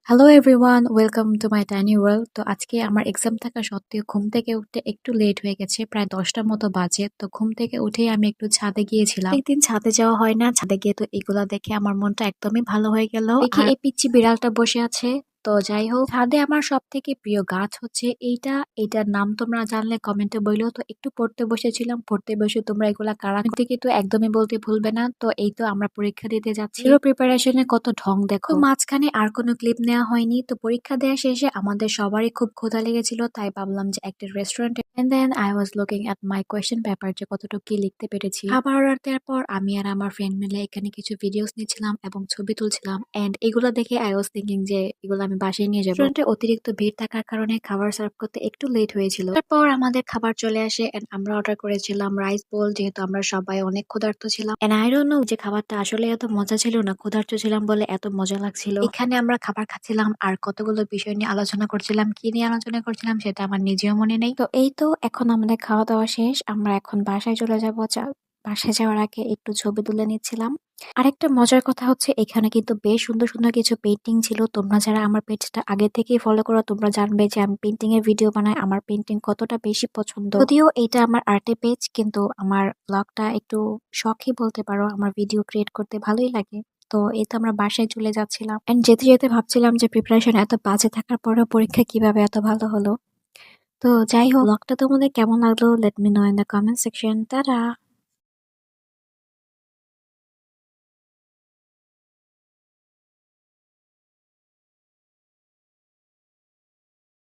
Hello everyone, welcome to my tiny world. তো আজকে আমার এক্সাম থাকা সত্ত্বেও ঘুম থেকে উঠতে একটু লেট হয়ে গেছে, প্রায় 10টার মতো বাজে। তো ঘুম থেকে উঠেই আমি একটু ছাদে গিয়েছিলাম। একদিন ছাদে যাওয়া হয় না, ছাদে গিয়ে তো এগুলা দেখে আমার মনটা একদমই ভালো হয়ে গেল। দেখি এই পিচ্চি বিড়ালটা বসে আছে। তো যাই হোক, ছাদে আমার সব থেকে প্রিয় গাছ হচ্ছে এইটা। এটার নাম তোমরা জানলে কমেন্টে বইলো। তো একটু পড়তে বসেছিলাম, পড়তে বসে তোমরা এগুলা কারা থেকে তো একদমই বলতে ভুলবে না। তো এই তো আমরা পরীক্ষা দিতে যাচ্ছি, প্রিপারেশনে কত ঢং দেখো। তো মাঝখানে আর কোনো ক্লিপ নেওয়া হয়নি। তো পরীক্ষা দেওয়া শেষে আমাদের সবারই খুব ক্ষুধা লেগেছিল, তাই ভাবলাম যে একটা রেস্টুরেন্টে। And then I was looking at my question paper যে কতটুকু কি লিখতে পেরেছি। খাবার অর্ডার দেওয়ার পর আমি আর আমার ফ্রেন্ড মিলে এখানে কিছু ভিডিওস নিচ্ছিলাম এবং ছবি তুলছিলাম। এন্ড এগুলো দেখে আই ওয়াজ থিঙ্কিং যে এগুলো আমি বাসায় নিয়ে যাবো। রেস্টুরেন্টে অতিরিক্ত ভিড় থাকার কারণে খাবার সার্ভ করতে একটু লেট হয়েছিল। তারপর আমাদের খাবার চলে আসে এন্ড আমরা অর্ডার করেছিলাম রাইস বোল, যেহেতু আমরা সবাই অনেক ক্ষুধার্ত ছিলাম। এন্ড আই ডোন্ট নো যে খাবারটা আসলে এত মজা ছিল না ক্ষুধার্ত ছিলাম বলে এত মজা লাগছিল। এখানে আমরা খাবার খাচ্ছিলাম আর কতগুলো বিষয় নিয়ে আলোচনা করছিলাম। কি নিয়ে আলোচনা করছিলাম সেটা আমার নিজেও মনে নেই। তো এই তো এখন আমাদের খাওয়া দাওয়া শেষ, আমরা এখন বাসায় চলে যাবো। বাসায় যাওয়ার আগে একটু ছবি তুলে নিচ্ছিলাম। আরেকটা মজার কথা হচ্ছে এখানে কিন্তু বেশ সুন্দর সুন্দর কিছু পেন্টিং ছিল। তোমরা যারা আমার পেজটা আগে থেকেই ফলো করো তোমরা জানবে যে আমি পেন্টিং এর ভিডিও বানাই, আমার পেন্টিং কতটা বেশি পছন্দ। যদিও এটা আমার আর্টে পেজ, কিন্তু আমার ব্লগটা একটু শখই বলতে পারো, আমার ভিডিও ক্রিয়েট করতে ভালোই লাগে। তো এই তো আমরা বাসায় চলে যাচ্ছিলাম এন্ড যেতে যেতে ভাবছিলাম যে প্রিপারেশন এত বাজে থাকার পরেও পরীক্ষা কিভাবে এত ভালো হলো। তো যাই হোক, ব্লগটা তোমাদের কেমন লাগলো let me no in the comment section. Tata.